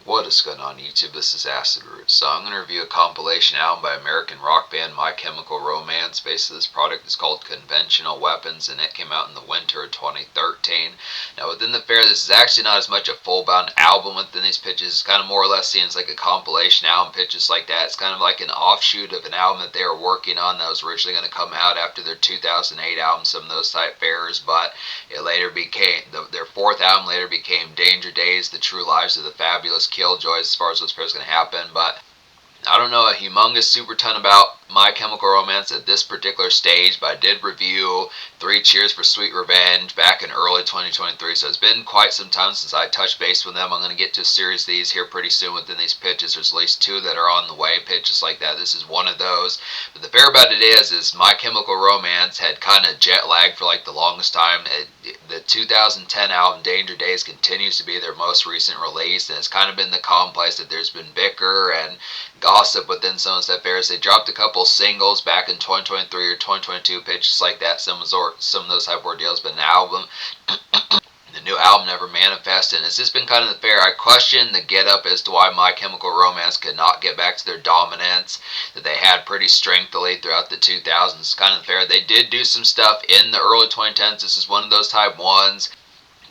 What is going on YouTube? This is Acid Root. So I'm going to review a compilation album by American rock band My Chemical Romance. Basically this product is called Conventional Weapons and it came out in the winter of 2013. Now within the fair, this is actually not as much a full-bound album within these pitches. It's kind of more or less seen as like a compilation album, pitches like that. It's kind of like an offshoot of an album that they were working on that was originally going to come out after their 2008 album, some of those type fairs, but it later became, their fourth album later became Danger Days, The True Lives of the Fabulous Killjoys, as far as what's going to happen. But I don't know a humongous super ton about My Chemical Romance at this particular stage, but I did review 3 Cheers for Sweet Revenge back in early 2023, so it's been quite some time since I touched base with them. I'm going to get to a series of these here pretty soon within these pitches. There's at least 2 that are on the way, pitches like that. This is one of those. But the fair about it is My Chemical Romance had kind of jet lagged for like the longest time. The 2010 album Danger Days continues to be their most recent release, and it's kind of been the commonplace that there's been bicker and gossip within some of the fairs. They dropped a couple singles back in 2023 or 2022, pitches like that, some of those type of ordeals, but the new album never manifested, and it's just been kind of the fair. I question the get up as to why My Chemical Romance could not get back to their dominance that they had pretty strengthily throughout the 2000s. It's kind of the fair. They did do some stuff in the early 2010s. This is one of those type ones.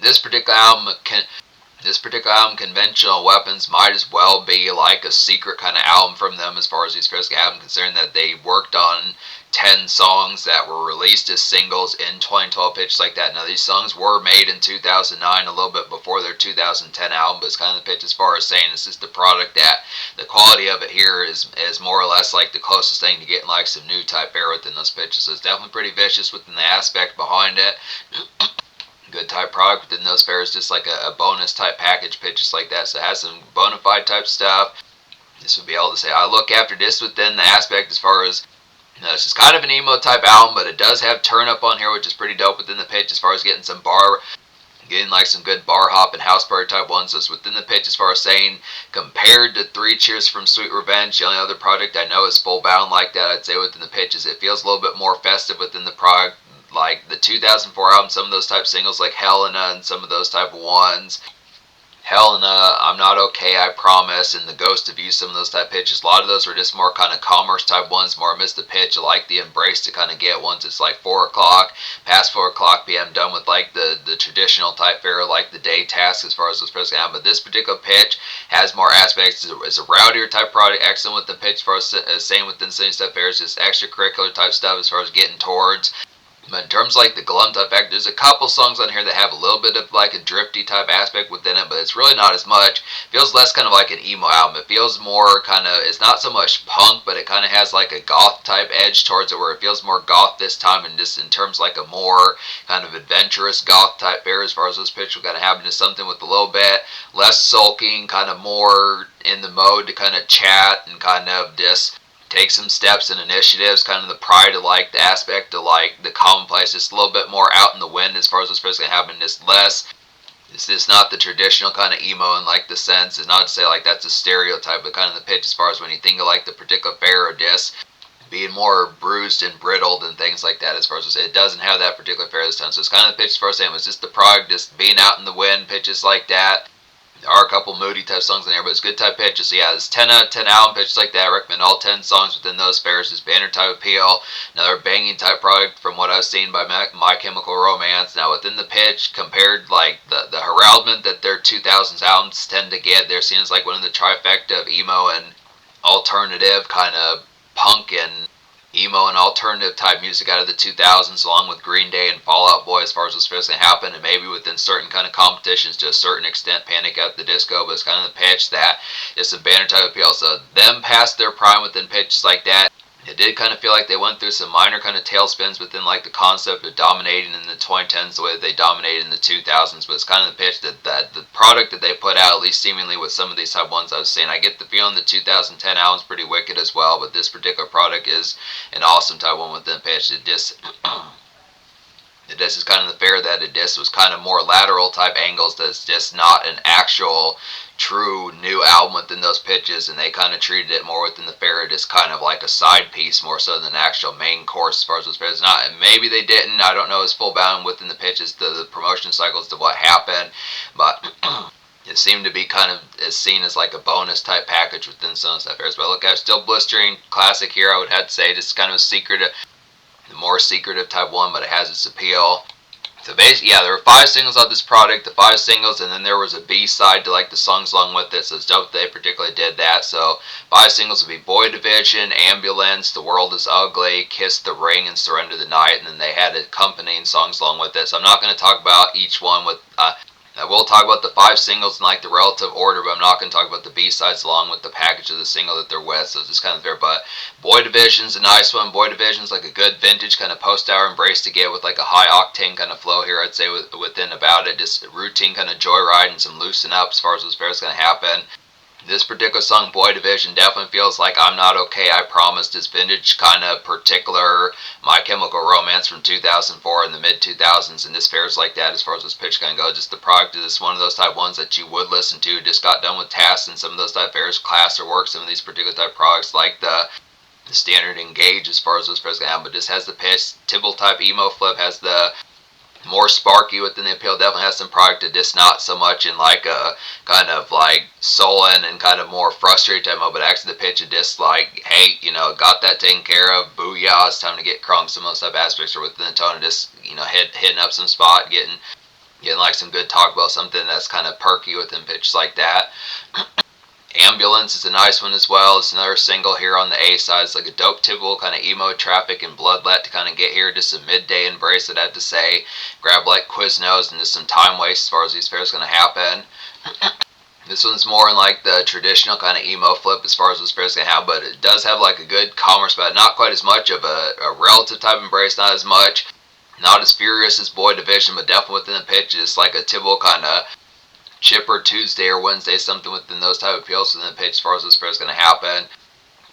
This particular album, Conventional Weapons, might as well be like a secret kind of album from them as far as these fairs have, considering that they worked on 10 songs that were released as singles in 2012, pitches like that. Now these songs were made in 2009, a little bit before their 2010 album, but it's kind of the pitch as far as saying this is the product that the quality of it here is more or less like the closest thing to getting like some new type air within those pitches. So it's definitely pretty vicious within the aspect behind it. Good type product within those fairs, just like a bonus type package, pitches like that. So it has some bona fide type stuff. This would be able to say I look after this within the aspect as far as, you know, this is kind of an emo type album, but it does have turn up on here, which is pretty dope within the pitch as far as getting like some good bar hop and house party type ones. So it's within the pitch as far as saying compared to 3 Cheers from Sweet Revenge, the only other product I know is full bound like that, I'd say within the pitch is it feels a little bit more festive within the product. Like the 2004 album, some of those type singles like Helena and some of those type of ones. Helena, I'm Not Okay, I Promise, and The Ghost of You, some of those type pitches. A lot of those were just more kind of commerce type ones, more miss the pitch. I like the Embrace to kind of get once it's like 4 o'clock, past 4 o'clock p.m., done with like the traditional type fair, like the day task as far as those pitches go. But this particular pitch has more aspects. It's a rowdier type product, excellent with the pitch as far as same within the same type fairs, just extracurricular type stuff as far as getting towards. But in terms of like the glum type fact, there's a couple songs on here that have a little bit of like a drifty type aspect within it, but it's really not as much. It feels less kind of like an emo album. It feels more kind of, it's not so much punk, but it kind of has like a goth type edge towards it, where it feels more goth this time, and just in terms like a more kind of adventurous goth type fair as far as this picture kind of having just something with a little bit less sulking, kind of more in the mode to kind of chat and kind of just take some steps and initiatives, kind of the pride of like the aspect of like the commonplace, just a little bit more out in the wind as far as what's supposed to happen. Just less, it's just not the traditional kind of emo in like the sense. It's not to say like that's a stereotype, but kind of the pitch as far as when you think of like the particular fair or disc being more bruised and brittled and things like that as far as it doesn't have that particular fair this time. So it's kind of the pitch as far as saying it was just the product just being out in the wind, pitches like that. There are a couple moody type songs in there, but it's good type pitches. So yeah, it's 10 out of 10 album pitches like that. I recommend all 10 songs within those fairs. This banner type appeal. Another banging type product from what I've seen by My Chemical Romance. Now within the pitch, compared like the heraldment that their 2000s albums tend to get, they're seen as like one of the trifecta of emo and alternative kind of punk and emo and alternative type music out of the 2000s, along with Green Day and Fall Out Boy as far as what's supposed to happen, and maybe within certain kind of competitions to a certain extent, Panic at the Disco, but it's kind of the pitch that it's a banner type appeal. So them past their prime within pitches like that. It did kind of feel like they went through some minor kind of tailspins within like the concept of dominating in the 2010s the way that they dominated in the 2000s, but it's kind of the pitch that the product that they put out, at least seemingly with some of these type ones I was saying, I get the feeling the 2010 album's pretty wicked as well, but this particular product is an awesome type one within the pitch. This is kind of the fair that it just was kind of more lateral type angles, that's just not an actual true new album within those pitches, and they kind of treated it more within the fair just kind of like a side piece more so than an actual main course as far as those fairs. Not, and maybe they didn't, I don't know, as full bound within the pitches, the promotion cycles to what happened, but it seemed to be kind of as seen as like a bonus type package within some of the fairs. But look at it, still blistering classic here. I would have to say just kind of a secretive, the more secretive type one, but it has its appeal. So basically, yeah, there were 5 singles of this product, the 5 singles, and then there was a B side to like the songs along with it. So it's dope they particularly did that. So 5 singles would be Boy Division, Ambulance, The World Is Ugly, Kiss the Ring, and Surrender the Night. And then they had accompanying songs along with it. So I'm not going to talk about each one with. I will talk about the 5 singles in like the relative order, but I'm not going to talk about the B-sides along with the package of the single that they're with, so it's just kind of there. But Boy Division's a nice one. Boy Division's like a good vintage kind of post-hour embrace to get with like a high octane kind of flow here, I'd say, within about it. Just routine kind of joyride and some loosen up as far as what's going to happen. This particular song, Boy Division, definitely feels like I'm Not Okay, I Promised. It's vintage kind of particular My Chemical Romance from 2004 in the mid-2000s, and this fares like that as far as this pitch can go. Just the product is one of those type ones that you would listen to. Just got done with tasks and some of those type fairs, class or work, some of these particular type products like the standard Engage as far as those pairs can have, but this has the pitch, Tibble type emo flip, has the more sparky within the appeal, definitely has some product that just not so much in like a kind of like sullen and kind of more frustrated type mode, but actually the pitch of just like, hey, got that taken care of, booyah, it's time to get crunk. Some of those type aspects are within the tone of just, hitting up some spot, getting like some good talk about something that's kind of perky within pitches like that. Ambulance is a nice one as well. It's another single here on the A side. It's like a dope typical kind of emo traffic and bloodlet to kind of get here. Just a midday embrace, I'd have to say. Grab like Quiznos and just some time waste as far as these fairs going to happen. This one's more in like the traditional kind of emo flip as far as this fair's going to have, but it does have like a good commerce, but not quite as much of a relative type embrace, not as much. Not as furious as Boy Division, but definitely within the pitch. It's like a typical kind of chipper Tuesday or Wednesday, something within those type of appeals within the pitch as far as this fair is going to happen.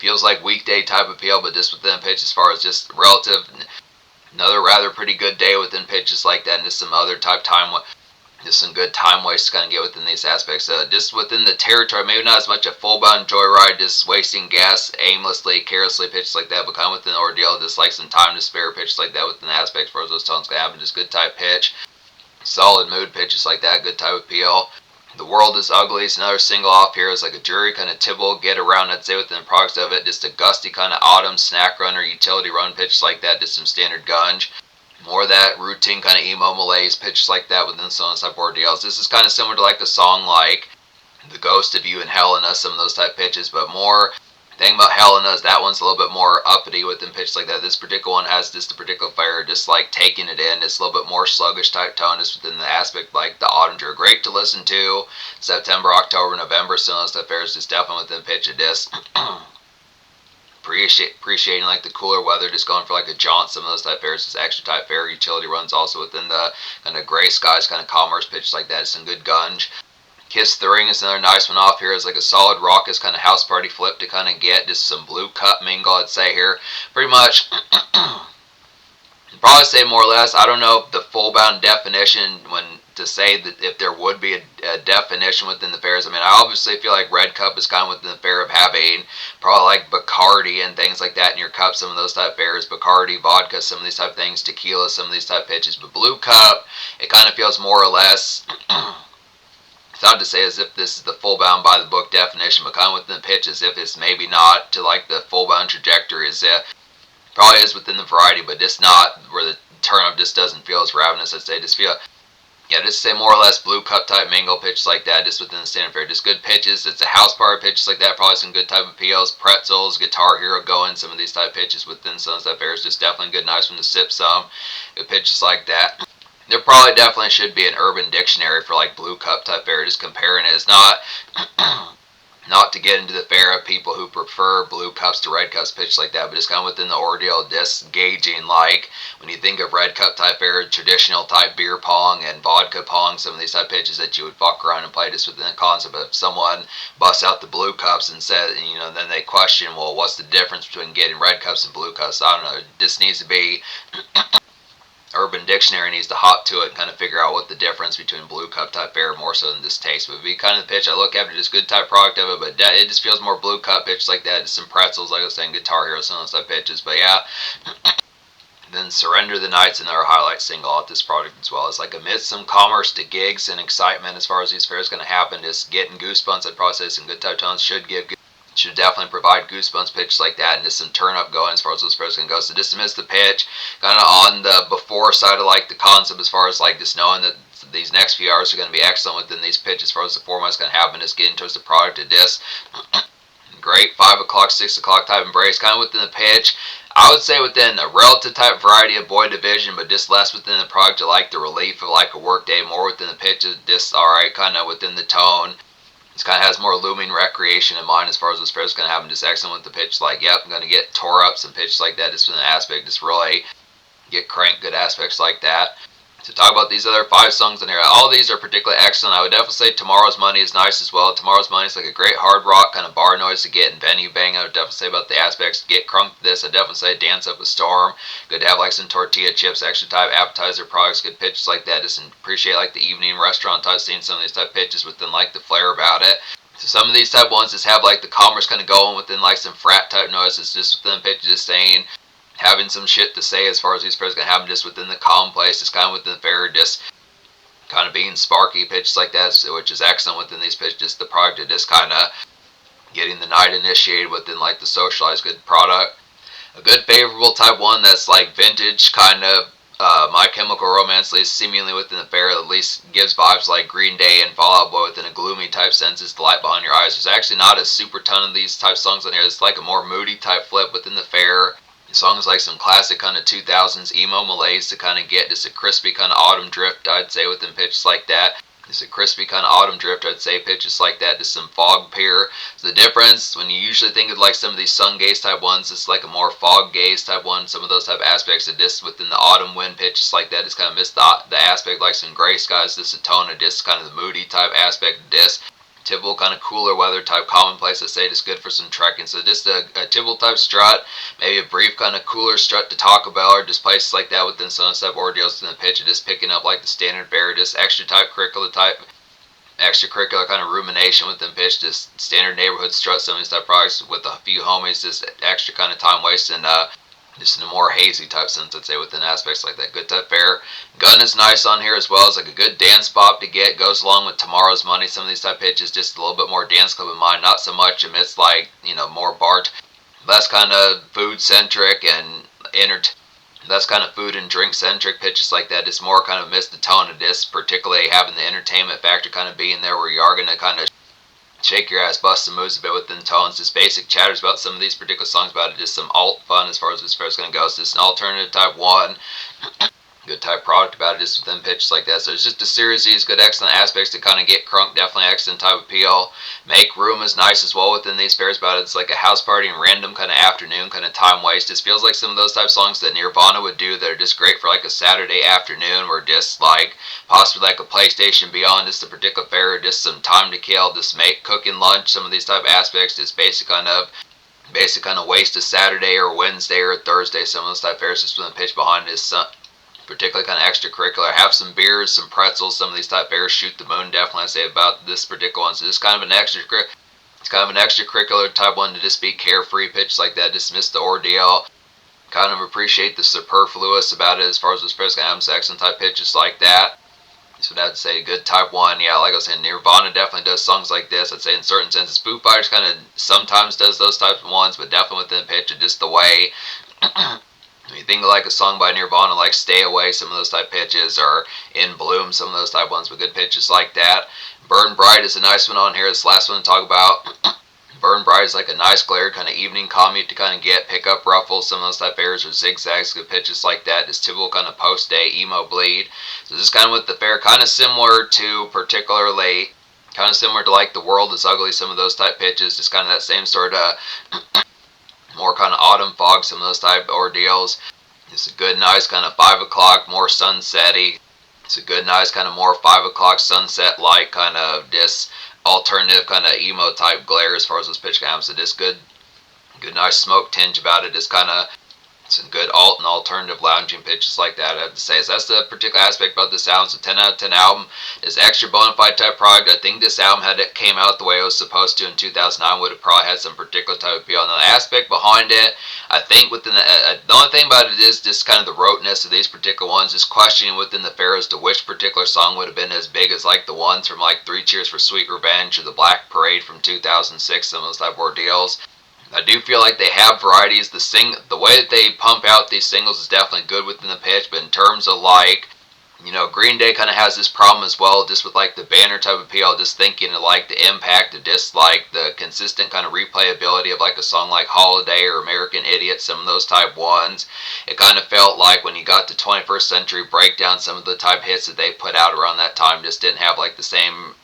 Feels like weekday type appeal, but just within the pitch as far as just relative. Another rather pretty good day within pitches like that, and just some other type time, just some good time waste to kind of get within these aspects. Just within the territory, maybe not as much a full-bound joyride, just wasting gas aimlessly, carelessly, pitches like that, but kind of within the ordeal, just like some time to spare, pitches like that within the aspects as far as those tones can happen. Just good type pitch. Solid mood pitches like that, good type of appeal. The World Is Ugly is another single off here. It's like a jury kind of tibble, get around, I'd say, within the products of it. Just a gusty kind of autumn snack run or utility run pitch like that, just some standard gunge. More of that routine kind of emo malaise pitches like that within some of the type ordeals. This is kind of similar to like a song like The Ghost of You and Helena, some of those type pitches, but more. Thing about Helena is that one's a little bit more uppity within pitch like that. This particular one has just a particular fire, just like taking it in. It's a little bit more sluggish type tone, just within the aspect like the autumn are great to listen to. September, October, November, some of those type fairs just definitely within pitch of this. Appreciating like the cooler weather, just going for like a jaunt, some of those type fairs, just extra type fair utility runs also within the kind of gray skies kind of commerce pitch like that. Some good gunge. Kiss the Ring is another nice one off here. It's like a solid raucous kind of house party flip to kind of get just some blue cup mingle, I'd say here. Pretty much, probably say more or less. I don't know the full bound definition when to say that if there would be a definition within the fairs. I mean, I obviously feel like Red Cup is kind of within the fair of having probably like Bacardi and things like that in your cup. Some of those type fairs, Bacardi, vodka, some of these type things, tequila, some of these type pitches. But Blue Cup, it kind of feels more or less. It's not to say as if this is the full bound by the book definition, but kind of within the pitch as if it's maybe not to like the full bound trajectory is it probably is within the variety, but just not where the turn up just doesn't feel as ravenous. I'd say just feel, yeah, just say more or less blue cup type mingle pitches like that, just within the standard fare. Just good pitches. It's a house party pitches like that, probably some good type of appeals. Pretzels, Guitar Hero going, some of these type pitches within some of those type fares. Just definitely good, nice one to sip some. Good pitches like that. There probably definitely should be an urban dictionary for like blue cup type fare. Just comparing it. It's not not to get into the fare of people who prefer blue cups to red cups pitch like that, but just kind of within the ordeal, just gauging like when you think of red cup type fare, traditional type beer pong and vodka pong, some of these type pitches that you would fuck around and play just within the concept of someone busts out the blue cups and says, then they question, well, what's the difference between getting red cups and blue cups? I don't know. This needs to be Urban Dictionary needs to hop to it and kind of figure out what the difference between blue cup type fare more so than this taste. But it would be kind of the pitch I look after, just good type product of it, but it just feels more blue cup pitch like that. Just some pretzels, like I was saying, Guitar Hero, some of those type pitches. But yeah, Then Surrender the Night's another highlight single off this project as well. It's like amidst some commerce to gigs and excitement as far as these fairs going to happen, just getting goosebumps. I'd probably say some good type tones should definitely provide goosebumps pitches like that and just some turn up going as far as those fairs going to go. So just amidst the pitch, kind of on the before side of like the concept as far as like just knowing that these next few hours are going to be excellent within these pitches as far as the format's going to happen, is getting towards the product of this. Great 5 o'clock, 6 o'clock type embrace, kind of within the pitch. I would say within a relative type variety of boy division, but just less within the product. I like the relief of like a work day, more within the pitch, just alright, kind of within the tone. It kind of has more looming recreation in mind as far as this fair is going to happen. Just excellent with the pitch, like, yep, I'm going to get tore up some pitches like that, just with an aspect, just really get cranked, good aspects like that. To talk about these other 5 songs in here, all these are particularly excellent. I would definitely say Tomorrow's Money is nice as well. Tomorrow's Money is like a great hard rock kind of bar noise to get and venue bang. I would definitely say about the aspects. Get crunk to this. I'd definitely say Dance Up a Storm. Good to have like some tortilla chips, extra type appetizer products, good pitches like that. Just appreciate like the evening restaurant type, seeing some of these type pitches within like the flair about it. So some of these type ones just have like the commerce kind of going within like some frat type noises just within the pitches, just saying, having some shit to say as far as these pairs going to happen just within the commonplace, just kind of within the fair, just kind of being sparky pitches like that, which is excellent within these pitches. Just the product of just kind of getting the night initiated within like the socialized good product. A good favorable type one that's like vintage kind of My Chemical Romance, at least seemingly within the fair, at least gives vibes like Green Day and Fall Out Boy within a gloomy type sense, is The Light Behind Your Eyes. There's actually not a super ton of these type songs on here. It's like a more moody type flip within the fair. Songs like some classic kind of 2000s emo malaise to kind of get just a crispy kind of autumn drift, I'd say, within pitches like that. Just a crispy kind of autumn drift, I'd say, pitches like that. Just some fog pier. So the difference, when you usually think of like some of these sun gaze type ones, it's like a more fog gaze type one. Some of those type aspects of this within the autumn wind pitches like that, just kind of miss the aspect like some gray skies. Just a tone of this kind of the moody type aspect of this. Typical kind of cooler weather type commonplace, I say, just good for some trekking. So just a typical type strut, maybe a brief kind of cooler strut to Taco Bell or just places like that within some type ordeals in the pitch, and just picking up like the standard fare, just extracurricular kind of rumination within pitch, just standard neighborhood strut, some of these type products with a few homies, just extra kind of time wasting, just in a more hazy type sense, I'd say, within aspects like that. Good type fare. Gun is nice on here as well. It's like a good dance pop to get. Goes along with Tomorrow's Money. Some of these type pitches, just a little bit more dance club in mind. Not so much amidst like, more less kind of food centric and less kind of food and drink centric pitches like that. It's more kind of amidst the tone of this, particularly having the entertainment factor kind of being there, where you are going to kind of shake your ass, bust some moves a bit within tones. Just basic chatters about some of these particular songs about it. Just some alt fun as far as this fair is going to go. So it's an alternative type one. Good type product about it, just within pitches like that. So it's just a series of these good excellent aspects to kind of get crunk. Definitely excellent type appeal. Make Room is nice as well within these fairs about it. It's like a house party and random kind of afternoon kind of time waste. It feels like some of those type of songs that Nirvana would do that are just great for like a Saturday afternoon, or just like possibly like a PlayStation Beyond, just a particular fair, just some time to kill, just make cooking lunch, some of these type of aspects, just basic kind of waste a Saturday or Wednesday or Thursday. Some of those type of fairs just with a pitch behind it is particularly kind of extracurricular. Have some beers, some pretzels, some of these type fairs. Shoot the moon, definitely I say about this particular one. So it's kind of an extracurricular type one to just be carefree pitch like that, dismiss the ordeal, kind of appreciate the superfluous about it as far as this fair's going to have some excellent type pitches like that. So I'd say good type one. Yeah, like I was saying, Nirvana definitely does songs like this. I'd say in certain senses, Foo Fighters kind of sometimes does those types of ones, but definitely within pitch, and just the way when you think of like a song by Nirvana, like Stay Away, some of those type pitches, or In Bloom, some of those type ones with good pitches like that. Burn Bright is a nice one on here. It's the last one to talk about. Burn Bright is like a nice glare kind of evening commute to kind of get, pick up ruffles, some of those type airs or zigzags, good pitches like that. Just typical kind of post-day emo bleed. So this is kind of with the fair, kind of similar to like The World is Ugly, some of those type pitches, just kind of that same sort of more kind of autumn fog, some of those type ordeals. It's a good, nice kind of 5 o'clock, more sunsetty. It's a good, nice kind of more 5 o'clock sunset light kind of this alternative kind of emo type glare as far as this pitch comes. So this good nice smoke tinge about it. It's kind of some good alt and alternative lounging pitches like that, I have to say. So that's the particular aspect about this album. It's a 10 out of 10 album. It's extra bona fide type product. I think this album, had it came out the way it was supposed to in 2009, would have probably had some particular type of appeal. And the aspect behind it, I think within the only thing about it is just kind of the roteness of these particular ones, just questioning within the fair as to which particular song would have been as big as like the ones from like Three Cheers for Sweet Revenge or the Black Parade from 2006, some of those type of ordeals. I do feel like they have varieties. The way that they pump out these singles is definitely good within the pitch, but in terms of like, Green Day kind of has this problem as well, just with like the banner type of appeal, just thinking of like the impact of just like the consistent kind of replayability of like a song like Holiday or American Idiot, some of those type ones. It kind of felt like when you got to 21st Century Breakdown, some of the type hits that they put out around that time just didn't have like the same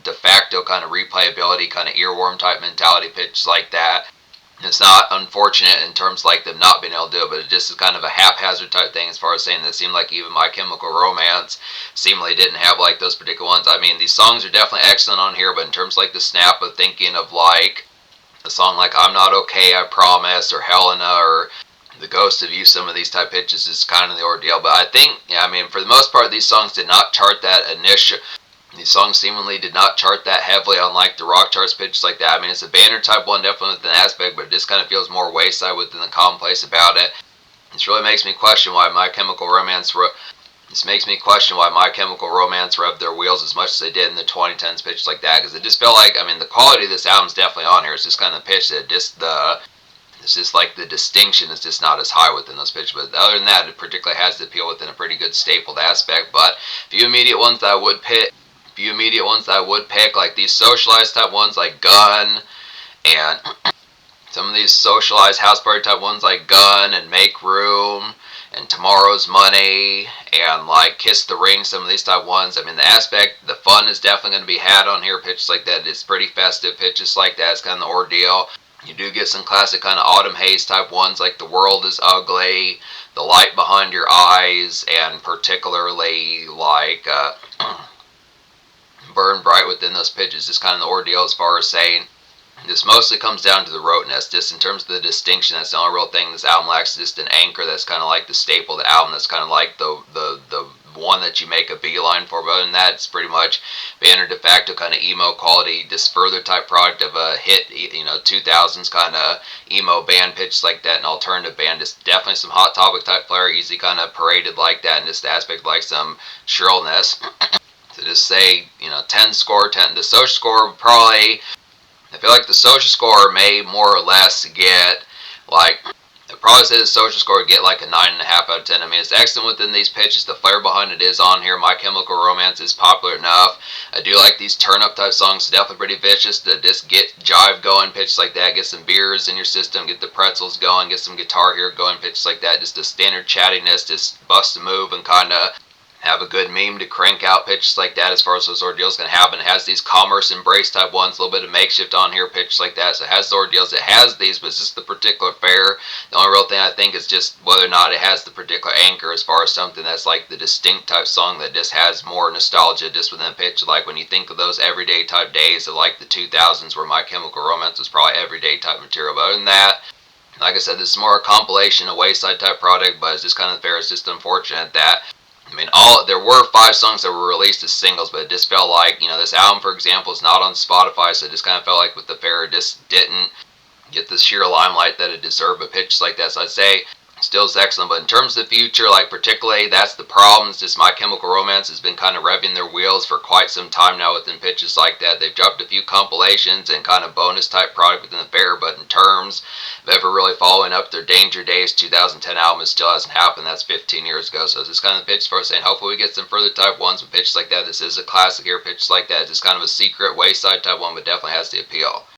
de facto kind of replayability, kind of earworm type mentality pitch like that. It's not unfortunate in terms of like them not being able to do it, but it just is kind of a haphazard type thing as far as saying that it seemed like even My Chemical Romance seemingly didn't have like those particular ones. I mean, these songs are definitely excellent on here, but in terms of like the snap of thinking of like a song like I'm Not Okay, I Promise, or Helena, or The Ghost of You, some of these type pitches is kind of the ordeal. But I think, for the most part, these songs did not chart that initial. These songs seemingly did not chart that heavily on like the rock charts pitches like that. I mean, it's a banner type one, definitely with an aspect, but it just kind of feels more wayside within the commonplace about it. This really makes me question why My Chemical Romance. This makes me question why My Chemical Romance revved their wheels as much as they did in the 2010s pitches like that, because it just felt like, the quality of this album is definitely on here. It's just kind of the pitch that it's just like the distinction is just not as high within those pitches. But other than that, it particularly has the appeal within a pretty good stapled aspect. But a few immediate ones that I would pick, like these socialized type ones like Gun, and some of these socialized house party type ones like Gun and Make Room and Tomorrow's Money and like Kiss the Ring, some of these type ones. The fun is definitely going to be had on here. Pitches like that, it's pretty festive. Pitches like that, it's kind of the ordeal. You do get some classic kind of Autumn Haze type ones like The World is Ugly, The Light Behind Your Eyes, and particularly like Burn Bright within those pitches is kind of the ordeal as far as saying. This mostly comes down to the roteness, just in terms of the distinction. That's the only real thing this album lacks, just an anchor that's kind of like the staple of the album. That's kind of like the one that you make a beeline for. But other than that, it's pretty much banner de facto kind of emo quality, just further type product of a hit, 2000s kind of emo band pitch like that, an alternative band. Just definitely some Hot Topic type flair, easy kind of paraded like that, and just the aspect like some shrillness. To just say, 10 score, 10. The social score would probably, I feel like the social score may more or less get, like, I'd probably say the social score would get like a 9.5 out of 10. It's excellent within these pitches. The flair behind it is on here. My Chemical Romance is popular enough. I do like these turn-up type songs. Definitely pretty vicious to just get jive going, pitches like that. Get some beers in your system. Get the pretzels going. Get some guitar here going, pitches like that. Just the standard chattiness. Just bust a move and kind of have a good meme to crank out pitches like that as far as those ordeals can happen. It has these commerce embrace type ones, a little bit of makeshift on here, pitches like that. So it has the ordeals, it has these, but it's just the particular fare. The only real thing I think is just whether or not it has the particular anchor as far as something that's like the distinct type song that just has more nostalgia just within a pitch. Like when you think of those everyday type days of like the 2000s where My Chemical Romance was probably everyday type material. But other than that, like I said, this is more a compilation, a wayside type product, but it's just kind of fair. It's just unfortunate that there were 5 songs that were released as singles, but it just felt like, this album, for example, is not on Spotify, so it just kind of felt like with the fair, it just didn't get the sheer limelight that it deserved, but pitches like that. So I'd say still is excellent, but in terms of the future, like particularly, that's the problem. It's just My Chemical Romance has been kind of revving their wheels for quite some time now within pitches like that. They've dropped a few compilations and kind of bonus type product within the fair, but in terms of ever really following up their Danger Days 2010 album, it still hasn't happened. That's 15 years ago. So it's just kind of the pitch for us saying hopefully we get some further type ones with pitches like that. This is a classic here, pitches like that. It's just kind of a secret wayside type one, but definitely has the appeal.